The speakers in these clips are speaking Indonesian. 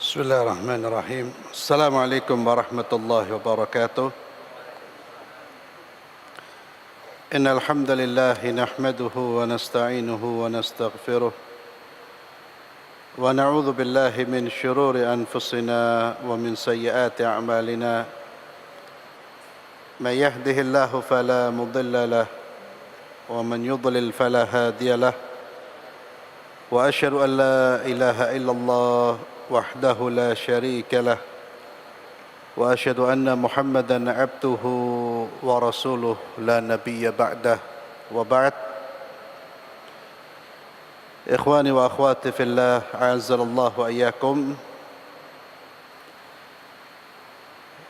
Bismillahirrahmanirrahim. Assalamualaikum warahmatullahi wabarakatuh. Innal hamdalillah nahmaduhu wa nasta'inuhu wa nastaghfiruh wa na'udzu billahi min shururi anfusina wa min sayyiati a'malina. May yahdihillahu fala mudilla lahu wa man yudlil fala hadiya lahu. Wa asyhadu an la ilaha illallah وحده لا شريك له وأشهد أن محمدا عبده ورسوله لا نبي بعده وبعد إخواني وأخواتي في الله أعزنا الله وإياكم.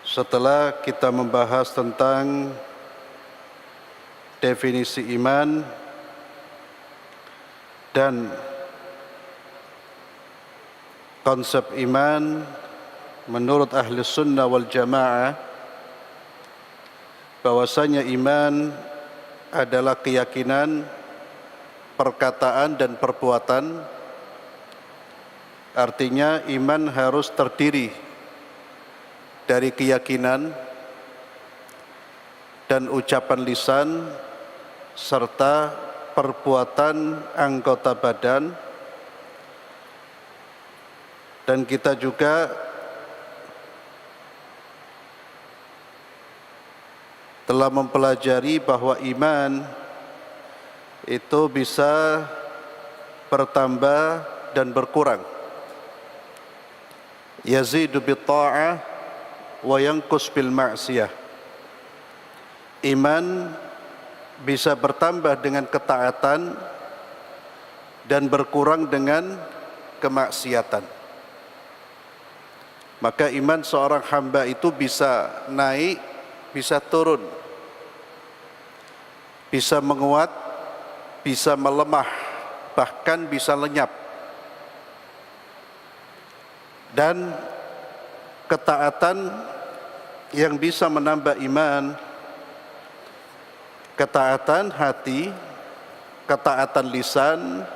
Setelah kita membahas tentang definisi iman dan konsep iman menurut ahli sunnah wal jamaah, bahwasanya iman adalah keyakinan, perkataan dan perbuatan. Artinya iman harus terdiri dari keyakinan dan ucapan lisan serta perbuatan anggota badan. Dan kita juga telah mempelajari bahwa iman itu bisa bertambah dan berkurang. Yazidu bit-ta'ah wa yanqus bil ma'siyah. Iman bisa bertambah dengan ketaatan dan berkurang dengan kemaksiatan. maka iman seorang hamba itu bisa naik, bisa turun, bisa menguat, bisa melemah, bahkan bisa lenyap. Dan ketaatan yang bisa menambah iman, ketaatan hati, ketaatan lisan,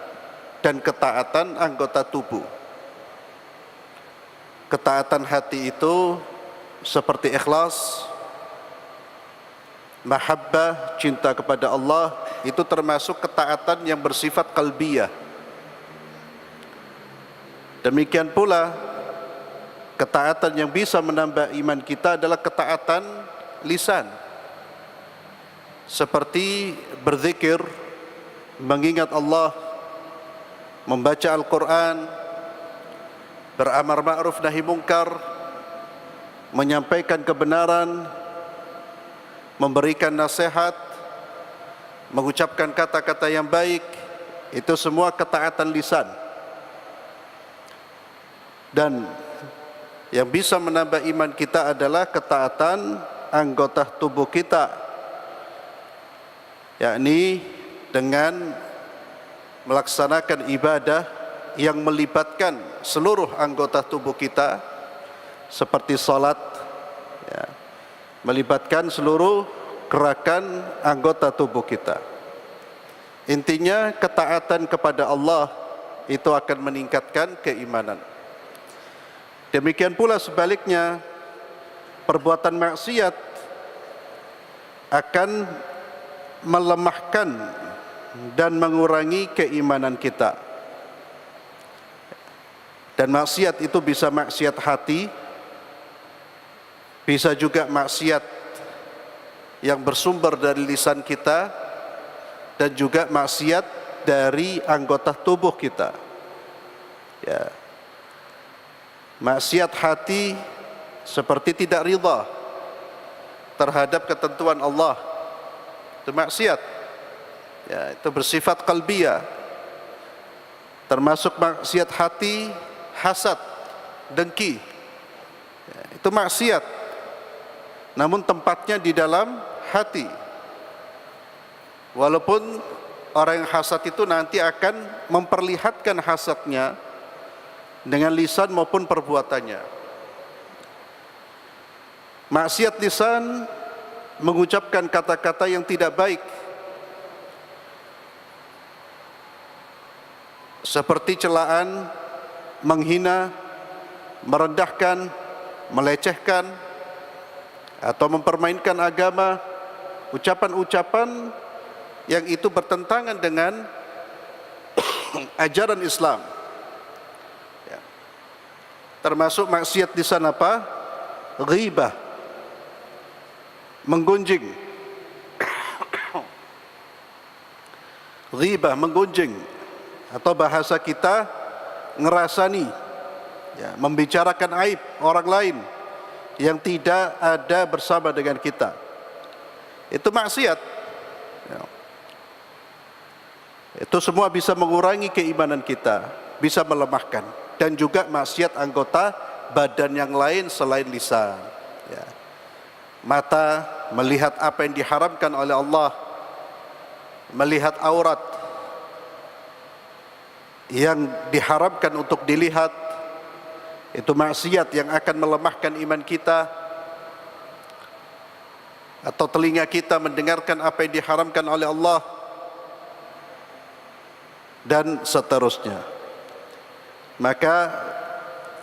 dan ketaatan anggota tubuh. Ketaatan hati itu seperti ikhlas, mahabbah, cinta kepada Allah, itu termasuk ketaatan yang bersifat qalbiyah. Demikian pula ketaatan yang bisa menambah iman kita adalah ketaatan lisan, seperti berzikir, mengingat Allah, membaca Al-Quran, beramar ma'ruf nahi mungkar, menyampaikan kebenaran, memberikan nasihat, mengucapkan kata-kata yang baik. Itu semua ketaatan lisan. Dan yang bisa menambah iman kita adalah ketaatan anggota tubuh kita, yakni dengan melaksanakan ibadah yang melibatkan seluruh anggota tubuh kita, seperti salat, ya, melibatkan seluruh gerakan anggota tubuh kita. Intinya ketaatan kepada Allah itu akan meningkatkan keimanan. Demikian pula sebaliknya, perbuatan maksiat akan melemahkan dan mengurangi keimanan kita. Dan maksiat itu bisa maksiat hati, bisa juga maksiat yang bersumber dari lisan kita, dan juga maksiat dari anggota tubuh kita. Ya. Maksiat hati seperti tidak ridha terhadap ketentuan Allah, itu maksiat. Ya, itu bersifat qalbiyah. Termasuk maksiat hati, hasad, dengki. Ya, itu maksiat. Namun tempatnya di dalam hati. Walaupun orang yang hasad itu nanti akan memperlihatkan hasadnya dengan lisan maupun perbuatannya. Maksiat lisan mengucapkan kata-kata yang tidak baik, seperti celaan, menghina, merendahkan, melecehkan, atau mempermainkan agama, ucapan-ucapan yang itu bertentangan dengan ajaran Islam. Ya. Termasuk maksiat lisan apa? Ghibah, menggunjing. Ghibah, menggunjing, atau bahasa kita ngerasani, ya, membicarakan aib orang lain yang tidak ada bersama dengan kita. Itu maksiat. Ya. Itu semua bisa mengurangi keimanan kita, bisa melemahkan, dan juga maksiat anggota badan yang lain selain lisan. Ya. Mata melihat apa yang diharamkan oleh Allah, melihat aurat yang diharamkan untuk dilihat, itu maksiat yang akan melemahkan iman kita. Atau telinga kita mendengarkan apa yang diharamkan oleh Allah, dan seterusnya. Maka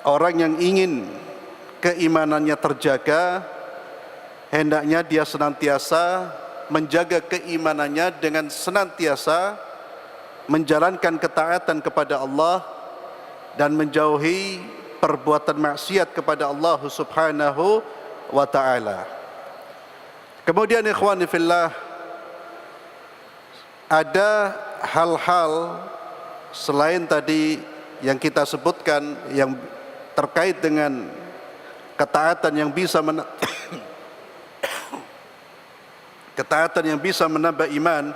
orang yang ingin keimanannya terjaga, hendaknya dia senantiasa menjaga keimanannya dengan senantiasa menjalankan ketaatan kepada Allah dan menjauhi perbuatan maksiat kepada Allah Subhanahu wa ta'ala. Kemudian ikhwani fillah, ada hal-hal selain tadi yang kita sebutkan yang terkait dengan ketaatan yang bisa ketaatan yang bisa menambah iman.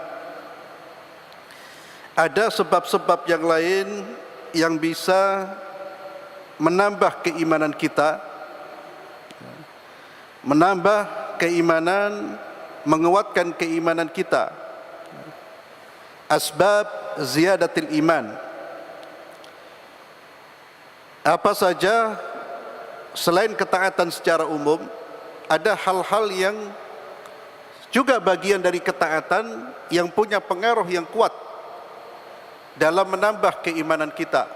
Ada sebab-sebab yang lain yang bisa menambah keimanan kita menambah keimanan, menguatkan keimanan kita. Asbab ziyadatil iman. Apa saja selain ketaatan secara umum, ada hal-hal yang juga bagian dari ketaatan yang punya pengaruh yang kuat dalam menambah keimanan kita.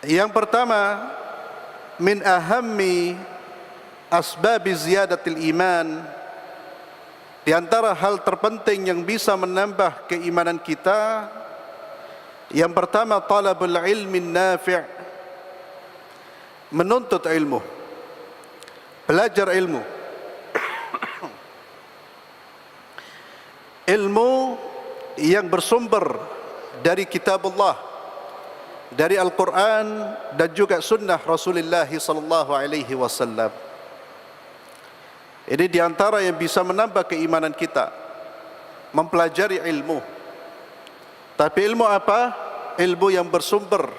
Yang pertama, min ahammi asbabi ziyadatil iman, di antara hal terpenting yang bisa menambah keimanan kita, yang pertama talabul ilmi nafi', menuntut ilmu, belajar ilmu. Ilmu yang bersumber dari kitabullah, dari Al-Quran dan juga sunnah Rasulullah sallallahu alaihi wasallam. Ini di antara yang bisa menambah keimanan kita, mempelajari ilmu. Tapi ilmu apa? Ilmu yang bersumber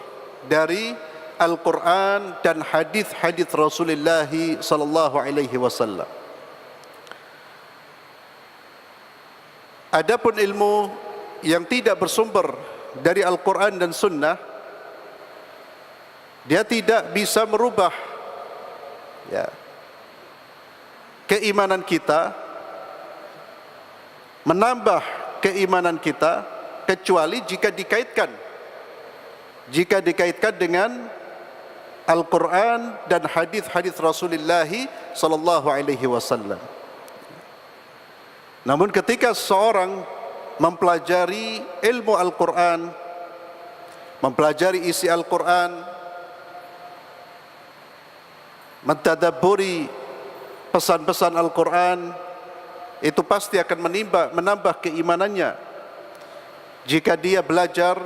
dari Al-Quran dan hadis-hadis Rasulullah sallallahu alaihi wasallam. Adapun ilmu yang tidak bersumber dari Al-Quran dan sunnah, dia tidak bisa merubah keimanan kita, menambah keimanan kita, kecuali jika dikaitkan dengan Al-Quran dan hadis-hadis Rasulullah sallallahu alaihi wasallam. Namun ketika seorang mempelajari ilmu Al-Quran, mempelajari isi Al-Quran, mentadabburi pesan-pesan Al-Quran, itu pasti akan menambah keimanannya jika dia belajar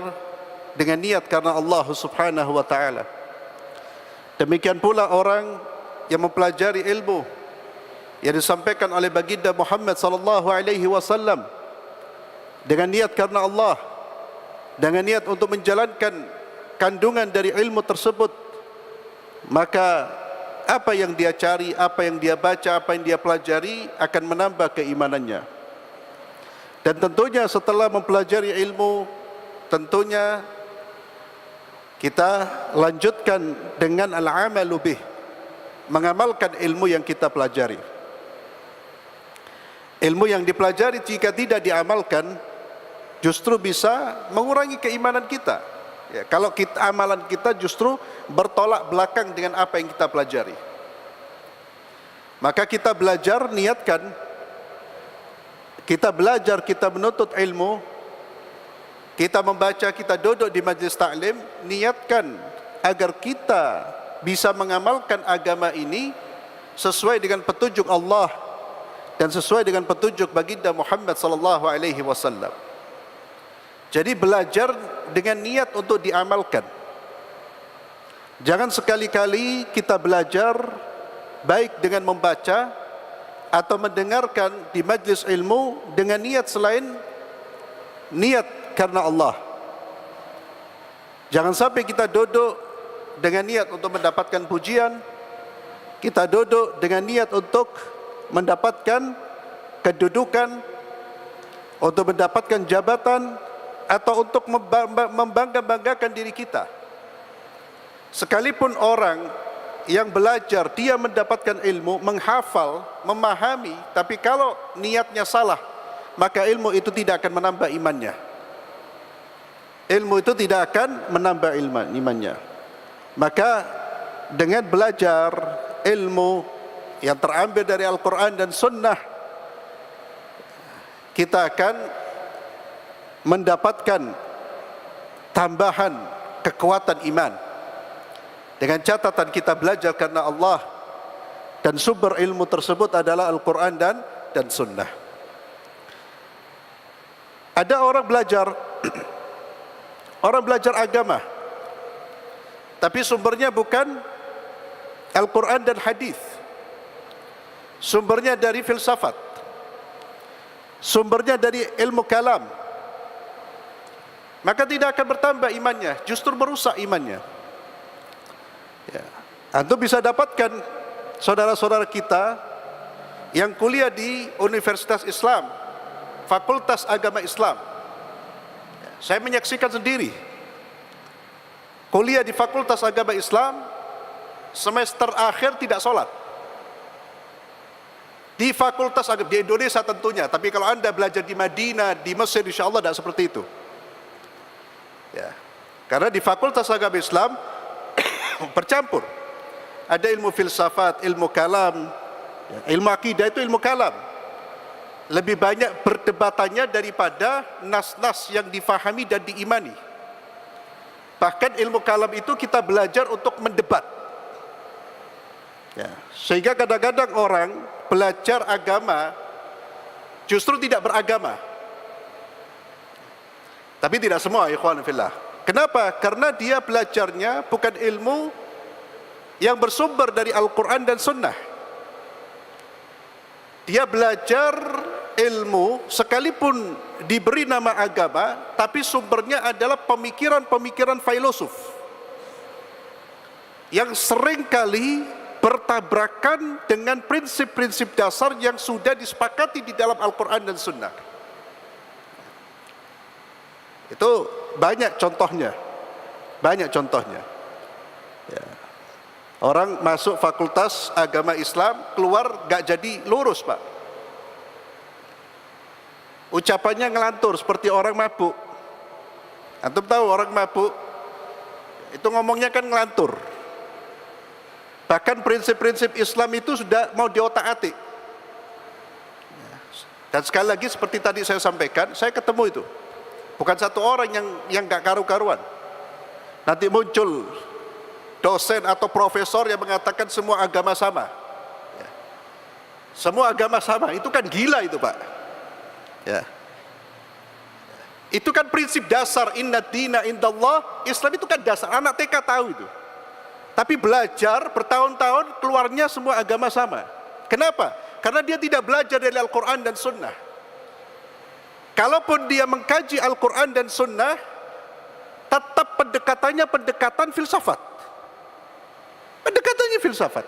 dengan niat karena Allah subhanahu wa ta'ala. Demikian pula orang yang mempelajari ilmu yang disampaikan oleh baginda Muhammad sallallahu alaihi wasallam dengan niat karena Allah, dengan niat untuk menjalankan kandungan dari ilmu tersebut, maka apa yang dia cari, apa yang dia baca, apa yang dia pelajari akan menambah keimanannya. Dan tentunya setelah mempelajari ilmu, tentunya kita lanjutkan dengan al-amalu bih, mengamalkan ilmu yang kita pelajari. Ilmu yang dipelajari jika tidak diamalkan, justru bisa mengurangi keimanan kita. Kalau amalan kita justru bertolak belakang dengan apa yang kita pelajari. Maka kita belajar, niatkan, kita belajar, kita menuntut ilmu, kita membaca, kita duduk di majlis taklim, niatkan agar kita bisa mengamalkan agama ini sesuai dengan petunjuk Allah dan sesuai dengan petunjuk baginda Muhammad sallallahu alaihi wasallam. Jadi belajar dengan niat untuk diamalkan. Jangan sekali-kali kita belajar baik dengan membaca atau mendengarkan di majlis ilmu dengan niat selain niat karena Allah. Jangan sampai kita duduk dengan niat untuk mendapatkan pujian, kita duduk dengan niat untuk mendapatkan kedudukan, untuk mendapatkan jabatan, atau untuk membangga-banggakan diri kita. Sekalipun orang yang belajar, dia mendapatkan ilmu, menghafal, memahami, tapi kalau niatnya salah, maka ilmu itu tidak akan menambah imannya. Ilmu itu tidak akan menambah imannya. Maka dengan belajar ilmu yang terambil dari Al-Quran dan Sunnah, kita akan mendapatkan tambahan kekuatan iman. Dengan catatan kita belajar karena Allah dan sumber ilmu tersebut adalah Al-Quran dan Sunnah. Ada orang belajar agama, tapi sumbernya bukan Al-Quran dan hadis. Sumbernya dari filsafat, sumbernya dari ilmu kalam. Maka tidak akan bertambah imannya, justru merusak imannya. Antum bisa dapatkan saudara-saudara kita yang kuliah di Universitas Islam, Fakultas Agama Islam. Saya menyaksikan sendiri kuliah di Fakultas Agama Islam, semester akhir tidak sholat. Di Fakultas Agama di Indonesia tentunya, tapi kalau Anda belajar di Madinah, di Mesir, insya Allah tidak seperti itu. Ya. Karena di Fakultas Agama Islam bercampur. Ada ilmu filsafat, ilmu kalam, ilmu akidah itu ilmu kalam. Lebih banyak berdebatannya daripada nas-nas yang difahami dan diimani. Bahkan ilmu kalam itu kita belajar untuk mendebat. Ya. Sehingga kadang-kadang orang belajar agama justru tidak beragama. Tapi tidak semua, ikhwan fillah. Kenapa? Karena dia belajarnya bukan ilmu yang bersumber dari Al-Quran dan Sunnah. Dia belajar ilmu sekalipun diberi nama agama, tapi sumbernya adalah pemikiran-pemikiran filosof yang seringkali bertabrakan dengan prinsip-prinsip dasar yang sudah disepakati di dalam Al-Quran dan Sunnah. Itu banyak contohnya, banyak contohnya. Ya. Orang masuk Fakultas Agama Islam, keluar gak jadi lurus, Pak. Ucapannya ngelantur seperti orang mabuk. Antum tahu orang mabuk itu ngomongnya kan ngelantur. Bahkan prinsip-prinsip Islam itu sudah mau diotak-atik. Dan sekali lagi seperti tadi saya sampaikan, saya ketemu itu. Bukan satu orang yang gak karu-karuan. Nanti muncul dosen atau profesor yang mengatakan semua agama sama. Ya. Semua agama sama, itu kan gila itu, Pak. Ya. Itu kan prinsip dasar, inna dina indallah, Islam itu kan dasar, anak TK tahu itu. Tapi belajar bertahun-tahun keluarnya semua agama sama. Kenapa? Karena dia tidak belajar dari Al-Quran dan Sunnah. Kalaupun dia mengkaji Al-Quran dan Sunnah, tetap pendekatannya pendekatan filsafat. Pendekatannya filsafat.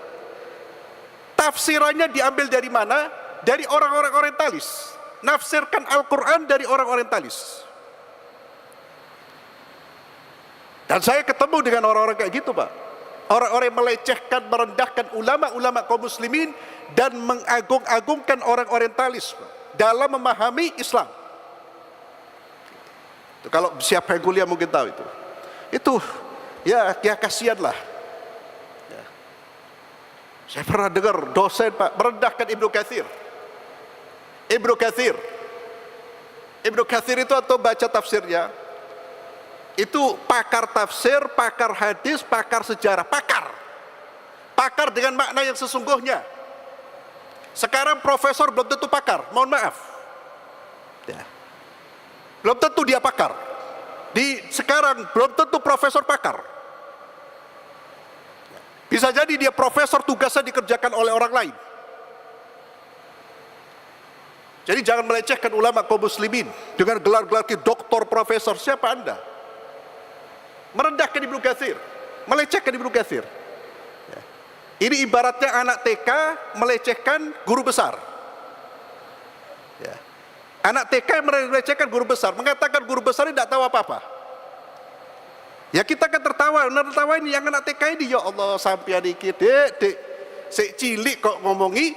Tafsirannya diambil dari mana? Dari orang-orang orientalis. Nafsirkan Al-Quran dari orang orientalis. Dan saya ketemu dengan orang-orang kayak gitu, Pak. Orang-orang yang melecehkan, merendahkan ulama-ulama kaum muslimin dan mengagung-agungkan orang orientalis, Pak, dalam memahami Islam. Itu kalau siapa yang kuliah mungkin tahu itu. Itu ya kasihanlah. Ya. Saya pernah dengar dosen, Pak, merendahkan Ibnu Katsir. Ibnu Katsir itu atau baca tafsirnya, itu pakar tafsir, pakar hadis, pakar sejarah, pakar dengan makna yang sesungguhnya. Sekarang profesor belum tentu pakar, mohon maaf ya. Belum tentu dia pakar. Sekarang belum tentu profesor pakar. Bisa jadi dia profesor, tugasnya dikerjakan oleh orang lain. Jadi jangan melecehkan ulama kaum muslimin dengan gelar-gelar doktor, profesor. Siapa Anda? Merendahkan Ibnu Katsir, melecehkan Ibnu Katsir. Ya. Ini ibaratnya anak TK melecehkan guru besar. Ya. Anak TK melecehkan guru besar, mengatakan guru besar ini tidak tahu apa-apa. Ya kita kan tertawa ini yang anak TK ini, ya Allah sampai dikit, dek, si cilik kok ngomongi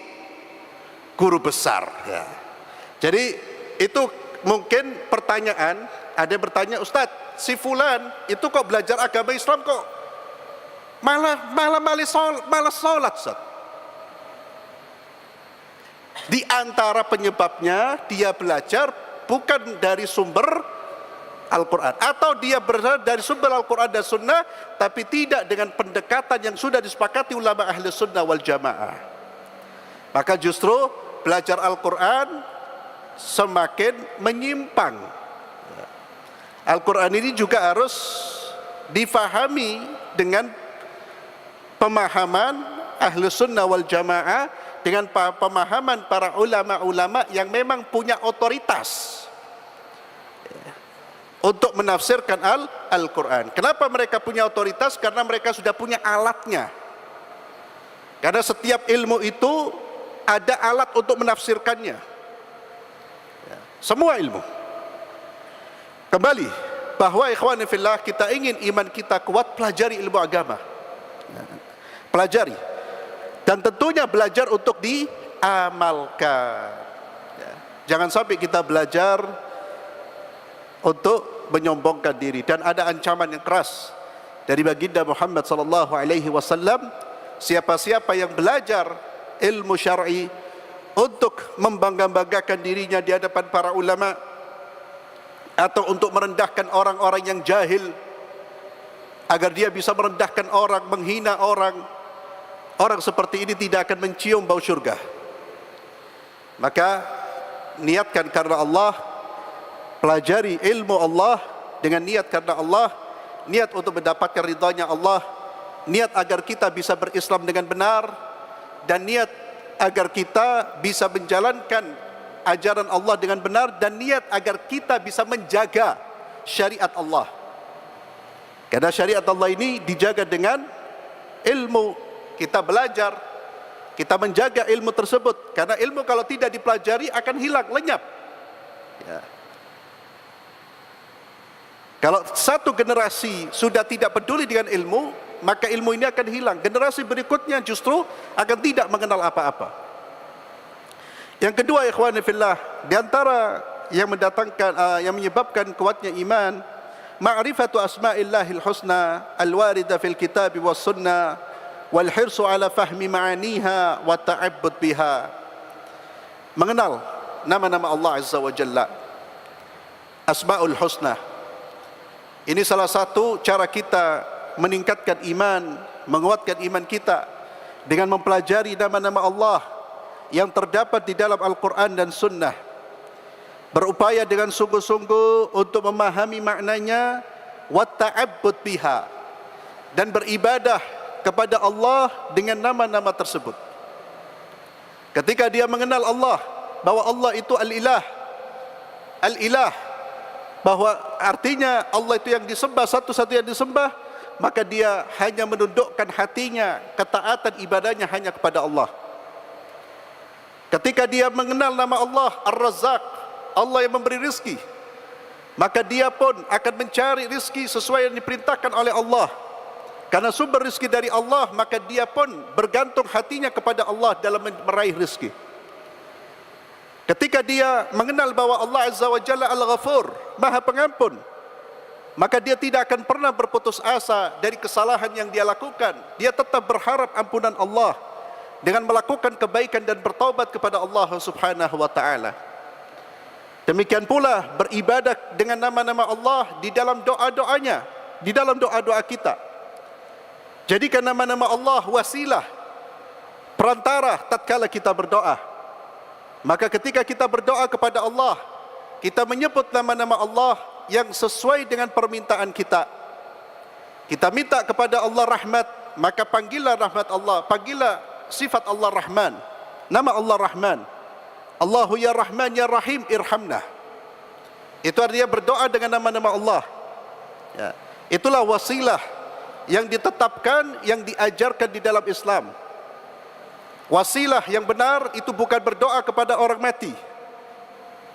guru besar. Ya. Jadi itu mungkin pertanyaan, ada yang bertanya, Ustadz, si fulan itu kok belajar agama Islam kok malah sholat, Ustadz. Di antara penyebabnya dia belajar bukan dari sumber Al-Quran, atau dia berasal dari sumber Al-Quran dan Sunnah, tapi tidak dengan pendekatan yang sudah disepakati ulama ahli sunnah wal jamaah. Maka justru belajar Al-Quran semakin menyimpang. Al-Quran ini juga harus difahami dengan pemahaman ahli sunnah wal jamaah, dengan pemahaman para ulama-ulama yang memang punya otoritas untuk menafsirkan Al-Quran. Kenapa mereka punya otoritas? Karena mereka sudah punya alatnya. Karena setiap ilmu itu ada alat untuk menafsirkannya. Ya, semua ilmu. Kembali bahwa ikhwani fillah, kita ingin iman kita kuat, pelajari ilmu agama. Ya, pelajari. Dan tentunya belajar untuk diamalkan. Ya, jangan sampai kita belajar untuk menyombongkan diri. Dan ada ancaman yang keras dari baginda Muhammad sallallahu alaihi wasallam, siapa-siapa yang belajar ilmu syar'i untuk membangga-banggakan dirinya di hadapan para ulama, atau untuk merendahkan orang-orang yang jahil agar dia bisa merendahkan orang, menghina orang, orang seperti ini tidak akan mencium bau syurga. Maka niatkan karena Allah, pelajari ilmu Allah dengan niat karena Allah, niat untuk mendapatkan ridhanya Allah, niat agar kita bisa berislam dengan benar, dan niat agar kita bisa menjalankan ajaran Allah dengan benar, dan niat agar kita bisa menjaga syariat Allah. Karena syariat Allah ini dijaga dengan ilmu. Kita belajar, kita menjaga ilmu tersebut. Karena ilmu kalau tidak dipelajari akan hilang, lenyap. Ya. Kalau satu generasi sudah tidak peduli dengan ilmu, maka ilmu ini akan hilang. Generasi berikutnya justru akan tidak mengenal apa-apa. Yang kedua, ikhwani fillah, di antara yang mendatangkan yang menyebabkan kuatnya iman, ma'rifatu asma'illahil husna al-warida fil kitab was sunnah wal hirsu ala fahmi ma'aniha wa ta'abbud biha. Mengenal nama-nama Allah Azza wa Jalla, Asma'ul Husna. Ini salah satu cara kita meningkatkan iman, menguatkan iman kita, dengan mempelajari nama-nama Allah yang terdapat di dalam Al-Quran dan Sunnah. Berupaya dengan sungguh-sungguh untuk memahami maknanya, wa ta'abbud biha, dan beribadah kepada Allah dengan nama-nama tersebut. Ketika dia mengenal Allah, bahwa Allah itu Al-Ilah, Al-Ilah, bahwa artinya Allah itu yang disembah, satu-satu yang disembah, maka dia hanya menundukkan hatinya, ketaatan ibadahnya hanya kepada Allah. Ketika dia mengenal nama Allah Ar-Razzaq, Allah yang memberi rizki, maka dia pun akan mencari rizki sesuai yang diperintahkan oleh Allah. Karena sumber rizki dari Allah, maka dia pun bergantung hatinya kepada Allah dalam meraih rizki. Ketika dia mengenal bahwa Allah Azza wa Jalla Al-Ghafur, Maha Pengampun, maka dia tidak akan pernah berputus asa dari kesalahan yang dia lakukan. Dia tetap berharap ampunan Allah dengan melakukan kebaikan dan bertaubat kepada Allah Subhanahu wa ta'ala. Demikian pula beribadah dengan nama-nama Allah di dalam doa-doanya, di dalam doa-doa kita. Jadikan nama-nama Allah wasilah, perantara tatkala kita berdoa. Maka ketika kita berdoa kepada Allah, kita menyebut nama-nama Allah yang sesuai dengan permintaan kita. Kita minta kepada Allah rahmat, maka panggillah rahmat Allah, panggillah sifat Allah Rahman, nama Allah Rahman. Allahu ya Rahman ya Rahim irhamna. Itu artinya berdoa dengan nama-nama Allah. Ya. Itulah wasilah yang ditetapkan, yang diajarkan di dalam Islam. Wasilah yang benar itu bukan berdoa kepada orang mati.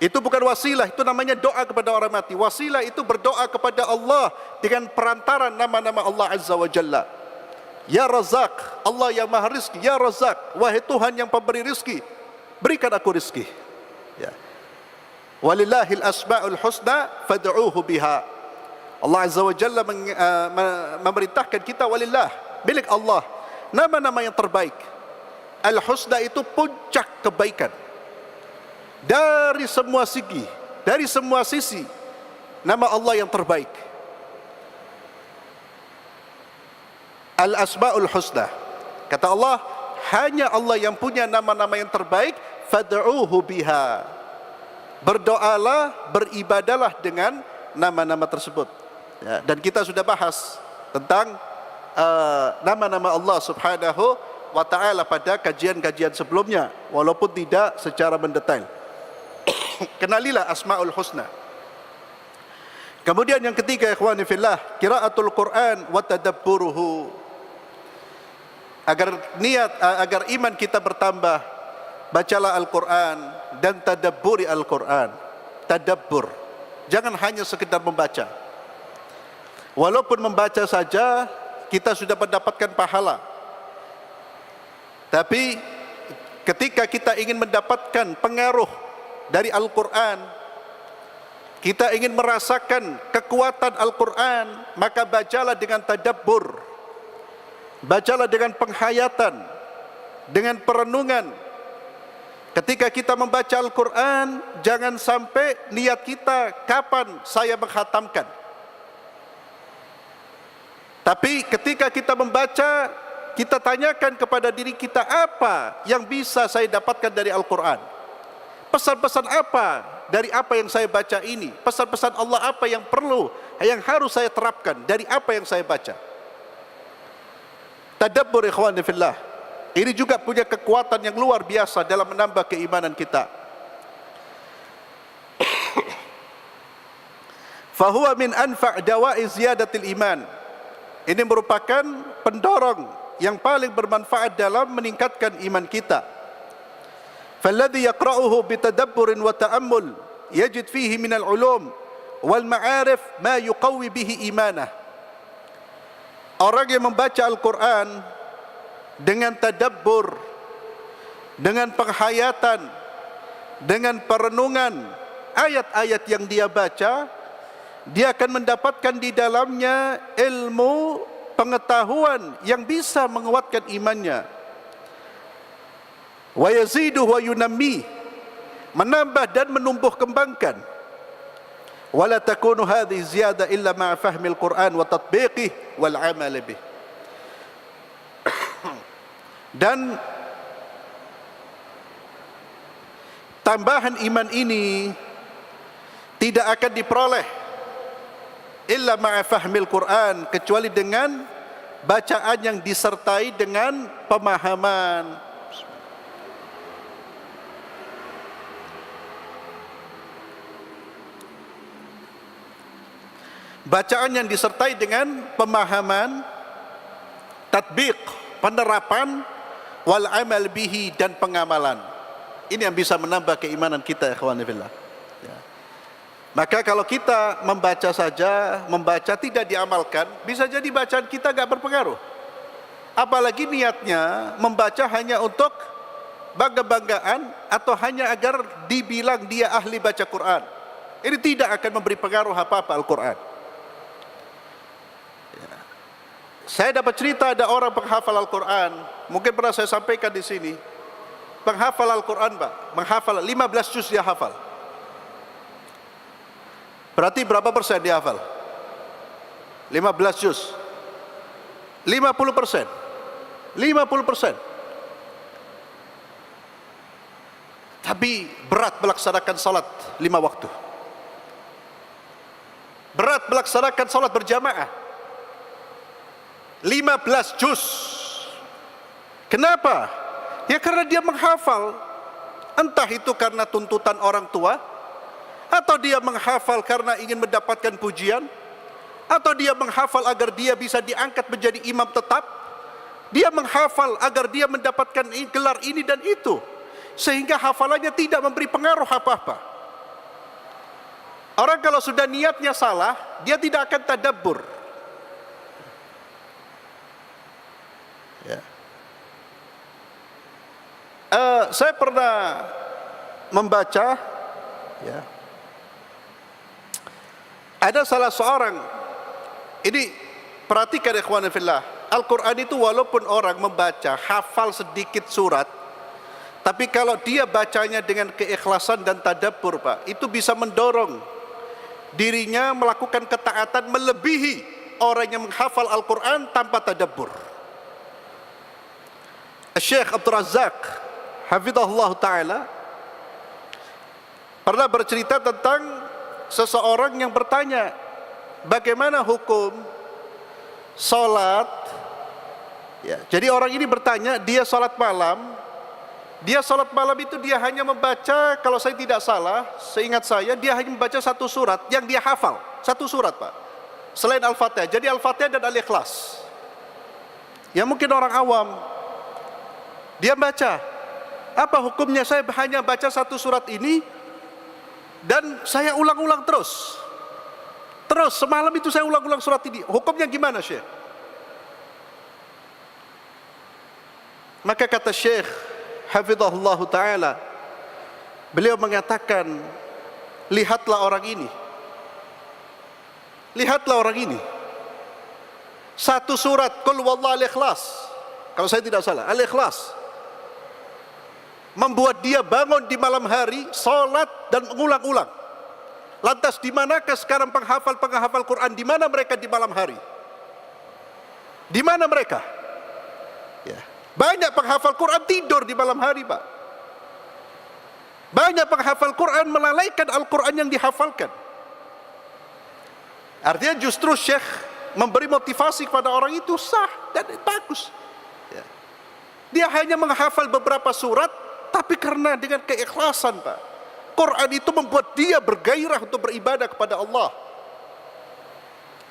Itu bukan wasilah, itu namanya doa kepada orang mati. Wasilah itu berdoa kepada Allah dengan perantaran nama-nama Allah Azza wa Jalla. Ya Razzaq, Allah yang maha rizki. Ya Razzaq, wahai Tuhan yang pemberi rizki, berikan aku rizki. Ya. Walillahil asma'ul husna fad'uuhu biha. Allah Azza wa Jalla memerintahkan kita, walillah, milik Allah, nama-nama yang terbaik. Al-husna itu puncak kebaikan. Dari semua segi, dari semua sisi, nama Allah yang terbaik. Al-Asma'ul Husna. Kata Allah, hanya Allah yang punya nama-nama yang terbaik. Fad'uuhu biha. Berdoalah, beribadalah dengan nama-nama tersebut. Ya, dan kita sudah bahas tentang nama-nama Allah Subhanahu wa ta'ala pada kajian-kajian sebelumnya, walaupun tidak secara mendetail. Kenalilah Asma'ul Husna. Kemudian yang ketiga, ikhwani fillah, qiraatul Quran wa tadabburuhu. agar iman kita bertambah, bacalah Al-Quran dan tadabburi Al-Quran. Tadabbur, jangan hanya sekedar membaca. Walaupun membaca saja kita sudah mendapatkan pahala, tapi ketika kita ingin mendapatkan pengaruh dari Al-Quran, kita ingin merasakan kekuatan Al-Quran, maka bacalah dengan tadabbur, bacalah dengan penghayatan, dengan perenungan. Ketika kita membaca Al-Quran, jangan sampai niat kita kapan saya menghatamkan. Tapi ketika kita membaca, kita tanyakan kepada diri kita, apa yang bisa saya dapatkan dari Al-Quran? Pesan-pesan apa dari apa yang saya baca ini? Pesan-pesan Allah apa yang perlu, yang harus saya terapkan dari apa yang saya baca? Tadabbur ikhwani fillah, ini juga punya kekuatan yang luar biasa dalam menambah keimanan kita. Fahuwa min anfa' dawa'i ziyadatil iman. Ini merupakan pendorong yang paling bermanfaat dalam meningkatkan iman kita. Falladhi yaqra'uhu bitadabburin wa ta'ammul yajid fihi minal ulum wal ma'arif ma yuqawwi bihi imanah. Orang yang membaca Al-Quran dengan tadabbur, dengan penghayatan, dengan perenungan ayat-ayat yang dia baca, dia akan mendapatkan di dalamnya ilmu, pengetahuan yang bisa menguatkan imannya. Wa yazidu wa yunammi, menambah dan menumbuh kembangkan. Wala takunu hadhihi ziyada illa ma'a fahmil Qur'an wa tatbiqihi wal 'amal bih. Dan tambahan iman ini tidak akan diperoleh illa ma'a fahmil Quran, kecuali dengan bacaan yang disertai dengan pemahaman. Bacaan yang disertai dengan pemahaman, tatbiq, penerapan, wal amal bihi, dan pengamalan. Ini yang bisa menambah keimanan kita, ikhwan fillah. Ya. Maka kalau kita membaca saja, membaca tidak diamalkan, bisa jadi bacaan kita gak berpengaruh. Apalagi niatnya membaca hanya untuk bangga-banggaan atau hanya agar dibilang dia ahli baca Quran. Ini tidak akan memberi pengaruh apa-apa Al-Quran. Saya dapat cerita ada orang penghafal Al-Quran, mungkin pernah saya sampaikan di sini. Penghafal Al-Quran, Pak, menghafal 15 juz dia hafal. Berarti berapa persen dia hafal? 15 juz. 50%. 50%. Tapi berat melaksanakan salat 5 waktu. Berat melaksanakan salat berjamaah 15 juz. Kenapa? Ya karena dia menghafal. Entah itu karena tuntutan orang tua, atau dia menghafal karena ingin mendapatkan pujian, atau dia menghafal agar dia bisa diangkat menjadi imam tetap. Dia menghafal agar dia mendapatkan gelar ini dan itu, sehingga hafalannya tidak memberi pengaruh apa-apa. Orang kalau sudah niatnya salah, dia tidak akan tadabbur. Ya. Saya pernah membaca, ya, ada salah seorang, ini perhatikan ikhwan fillah, Al-Quran itu walaupun orang membaca hafal sedikit surat, tapi kalau dia bacanya dengan keikhlasan dan tadabbur, Pak, itu bisa mendorong dirinya melakukan ketaatan melebihi orang yang menghafal Al-Quran tanpa tadabbur. Syekh Abdul Razak hafizahullah ta'ala pernah bercerita tentang seseorang yang bertanya, bagaimana hukum salat? Ya, jadi orang ini bertanya, dia salat malam. Dia salat malam itu dia hanya membaca, kalau saya tidak salah, seingat saya, dia hanya membaca satu surat yang dia hafal. Satu surat, Pak, selain Al-Fatihah. Jadi Al-Fatihah dan Al-Ikhlas. Ya mungkin orang awam, dia baca, apa hukumnya saya hanya baca satu surat ini dan saya ulang-ulang terus. Terus semalam itu saya ulang-ulang surat ini. Hukumnya gimana, Syekh? Maka kata Syekh hafizahullah taala, beliau mengatakan, lihatlah orang ini. Lihatlah orang ini. Satu surat Qul Huwallahu Al-Ikhlas, kalau saya tidak salah, Al-Ikhlas, membuat dia bangun di malam hari, salat dan mengulang-ulang. Lantas di manakah sekarang penghafal-penghafal Quran? Di mana mereka di malam hari? Di mana mereka? Ya. Banyak penghafal Quran tidur di malam hari, Pak. Banyak penghafal Quran melalaikan Al-Quran yang dihafalkan. Artinya justru Syekh memberi motivasi kepada orang itu sah dan bagus. Ya. Dia hanya menghafal beberapa surat, tapi karena dengan keikhlasan, Pak, Quran itu membuat dia bergairah untuk beribadah kepada Allah.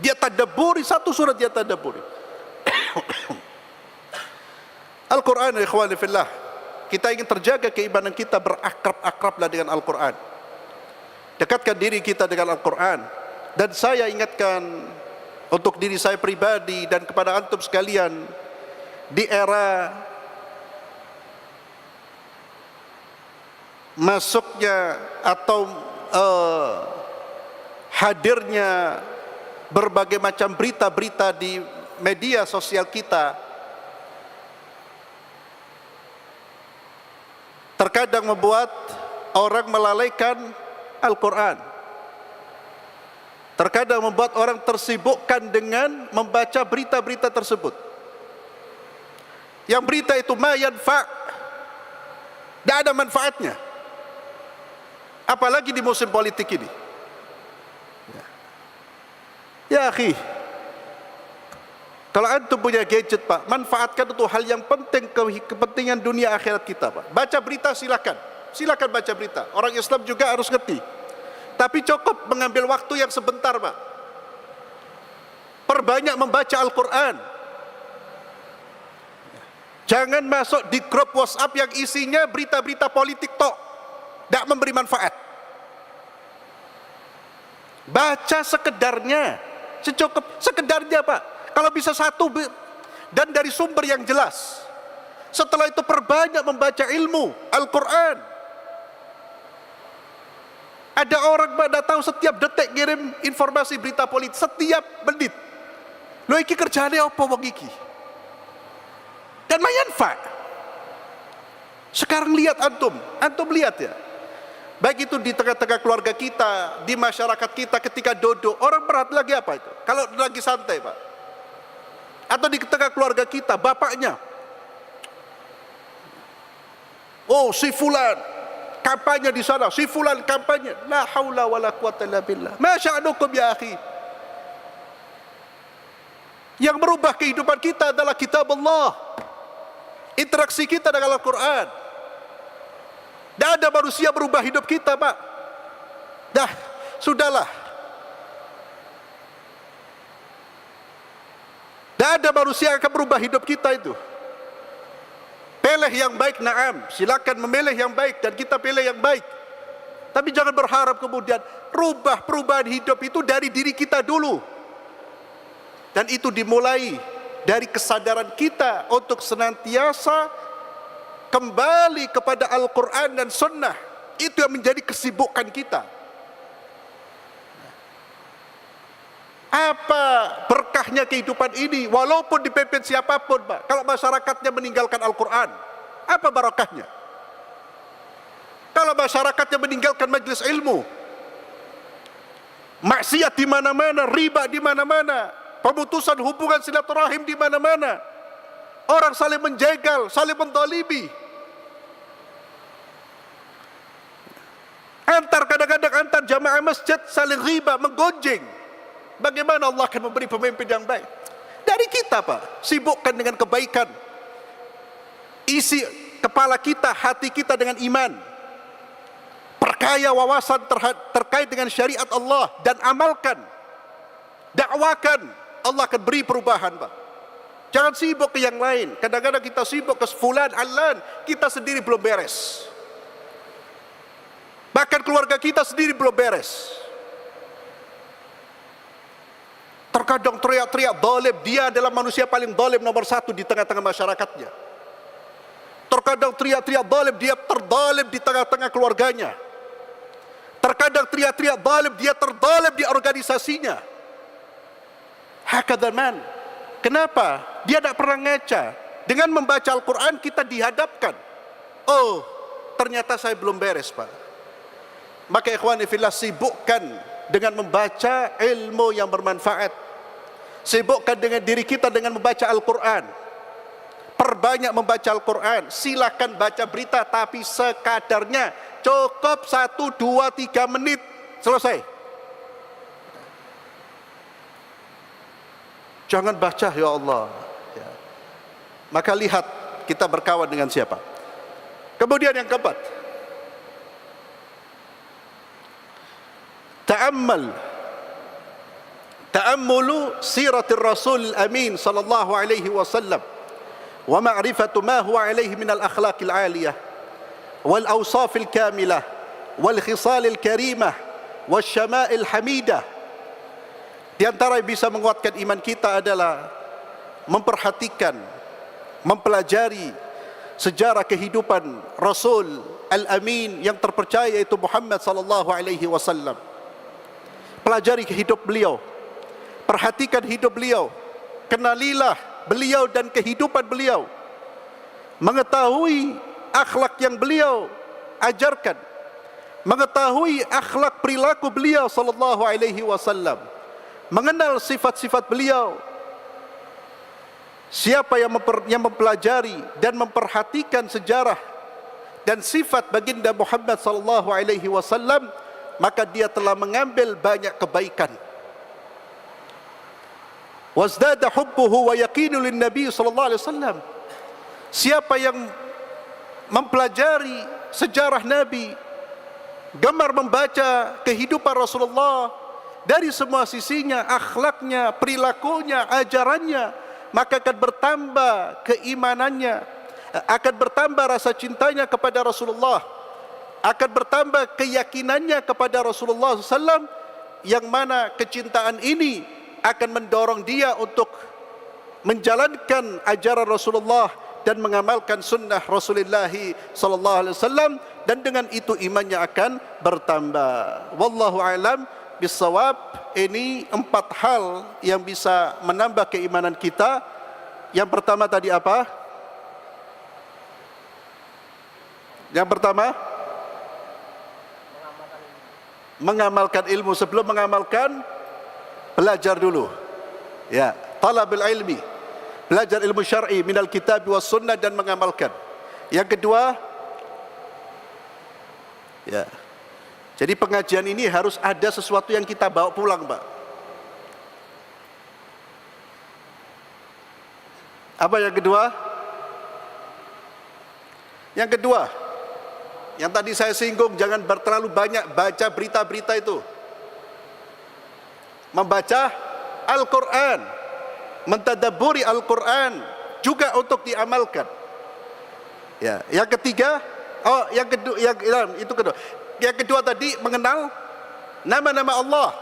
Dia tadabburi satu surat, dia tadabburi. Al-Quran, ikhwani fillah, kita ingin terjaga keimanan kita, berakrab-akrablah dengan Al-Quran. Dekatkan diri kita dengan Al-Quran. Dan saya ingatkan untuk diri saya pribadi dan kepada antum sekalian, di era masuknya atau hadirnya berbagai macam berita-berita di media sosial kita, terkadang membuat orang melalaikan Al-Quran. Terkadang membuat orang tersibukkan dengan membaca berita-berita tersebut. Yang berita itu ma yanfa', tidak ada manfaatnya. Apalagi di musim politik ini. Ya akhi, kalau antum punya gadget, Pak, manfaatkan untuk hal yang penting, kepentingan dunia akhirat kita, Pak. Baca berita silakan. Silakan baca berita. Orang Islam juga harus ngerti. Tapi cukup mengambil waktu yang sebentar, Pak. Perbanyak membaca Al-Quran. Jangan masuk di grup WhatsApp yang isinya berita-berita politik tok, tidak memberi manfaat. Baca sekedarnya, sekedarnya, Pak. Kalau bisa satu dan dari sumber yang jelas. Setelah itu perbanyak membaca ilmu Al-Quran. Ada orang pada tahu setiap detik kirim informasi berita politik, setiap menit. Lo iki kerjane apa wong iki? Dan manfaat. Sekarang lihat antum lihat ya. Baik itu di tengah-tengah keluarga kita, di masyarakat kita ketika duduk, orang berat lagi apa itu? Kalau lagi santai, Pak. Atau di tengah keluarga kita, bapaknya, oh si fulan kampanye di sana, si fulan kampanye. La haula wala quwata illa billah. Ma sya'nukum ya akhi? Yang merubah kehidupan kita adalah kitab Allah. Interaksi kita dengan Al-Quran. Tidak ada manusia berubah hidup kita, Pak. Dah, sudahlah. Tidak ada manusia yang akan berubah hidup kita itu. Pilih yang baik, na'am. Silakan memilih yang baik dan kita pilih yang baik. Tapi jangan berharap kemudian rubah perubahan hidup itu dari diri kita dulu. Dan itu dimulai dari kesadaran kita untuk senantiasa kembali kepada Al-Quran dan Sunnah. Itu yang menjadi kesibukan kita. Apa berkahnya kehidupan ini? Walaupun dipimpin siapapun, Pak. Kalau masyarakatnya meninggalkan Al-Quran, apa barakahnya? Kalau masyarakatnya meninggalkan majelis ilmu, maksiat di mana-mana, riba di mana-mana, pemutusan hubungan silaturahim di mana-mana, orang saling menjegal, saling mendolimi, kadang-kadang antar jamaah masjid saling riba, menggonjeng. Bagaimana Allah akan memberi pemimpin yang baik? Dari kita, Pak. Sibukkan dengan kebaikan. Isi kepala kita, hati kita dengan iman. Perkaya wawasan terkait dengan syariat Allah dan amalkan. Dakwakan. Allah akan beri perubahan, Pak. Jangan sibuk ke yang lain. Kadang-kadang kita sibuk ke fulan, alan, kita sendiri belum beres. Bahkan keluarga kita sendiri belum beres. Terkadang teriak-teriak zalim, dia adalah manusia paling zalim nomor satu di tengah-tengah masyarakatnya. Terkadang teriak-teriak zalim, dia terzalim di tengah-tengah keluarganya. Terkadang teriak-teriak zalim, dia terzalim di organisasinya. Hakadha man. Kenapa? Dia tidak pernah ngaca. Dengan membaca Al-Quran kita dihadapkan. Oh, ternyata saya belum beres, Pak. Maka ikhwani fillah, sibukkan dengan membaca ilmu yang bermanfaat. Sibukkan dengan diri kita dengan membaca Al-Quran. Perbanyak membaca Al-Quran. Silakan baca berita, tapi sekadarnya. Cukup 1, 2, 3 menit. Selesai. Jangan baca, ya Allah. Ya. Maka lihat kita berkawan dengan siapa. Kemudian yang keempat, ta'ammulu siratir Rasul Amin sallallahu alaihi wasallam wa ma'rifatu ma huwa alaihi min al-akhlaqil 'aliyah wal awsafil kamilah wal khisalil karimah wasyama'il hamidah. Di antara yang bisa menguatkan iman kita adalah memperhatikan, mempelajari sejarah kehidupan Rasul Al-Amin yang terpercaya, yaitu Muhammad sallallahu alaihi wasallam. Pelajari hidup beliau, perhatikan hidup beliau, kenalilah beliau dan kehidupan beliau, mengetahui akhlak yang beliau ajarkan, mengetahui akhlak perilaku beliau sallallahu alaihi wasallam, mengenal sifat-sifat beliau. Siapa yang mempelajari dan memperhatikan sejarah dan sifat baginda Muhammad sallallahu alaihi wasallam, maka dia telah mengambil banyak kebaikan. Wazdada hubbuhu wa yaqinu lin nabi sallallahu alaihi wasallam. Siapa yang mempelajari sejarah Nabi, gemar membaca kehidupan Rasulullah dari semua sisinya, akhlaknya, perilakunya, ajarannya, maka akan bertambah keimanannya, akan bertambah rasa cintanya kepada Rasulullah, akan bertambah keyakinannya kepada Rasulullah SAW, yang mana kecintaan ini akan mendorong dia untuk menjalankan ajaran Rasulullah dan mengamalkan sunnah Rasulullah SAW, dan dengan itu imannya akan bertambah. Wallahu a'lam bisawab. Ini 4 hal yang bisa menambah keimanan kita. Yang pertama tadi apa? Yang pertama, mengamalkan ilmu. Sebelum mengamalkan, belajar dulu. Ya, talabul ilmi, belajar ilmu syar'i minal kitab was sunnah dan mengamalkan. Yang kedua, ya, jadi pengajian ini harus ada sesuatu yang kita bawa pulang, Pak. Apa yang kedua? Yang kedua, yang tadi saya singgung, jangan terlalu banyak baca berita-berita itu. Membaca Al-Quran, mentadabburi Al-Quran juga untuk diamalkan. Ya, yang ketiga, itu kedua. Yang kedua tadi mengenal nama-nama Allah.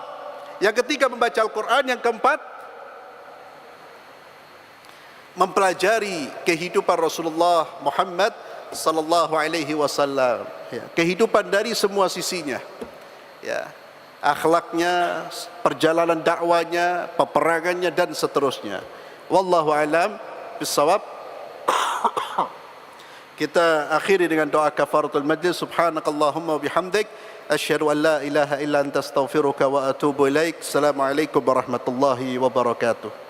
Yang ketiga membaca Al-Quran. Yang keempat mempelajari kehidupan Rasulullah Muhammad sallallahu alaihi wasallam. Ya, kehidupan dari semua sisinya. Ya, akhlaknya, perjalanan dakwanya, peperangannya dan seterusnya. Wallahu alam bisawab. Kita akhiri dengan doa kafaratul majlis. Subhanakallahumma wa bihamdik, asyhadu an la ilaha illa anta astaghfiruka wa atubu ilaik. Assalamualaikum warahmatullahi wabarakatuh.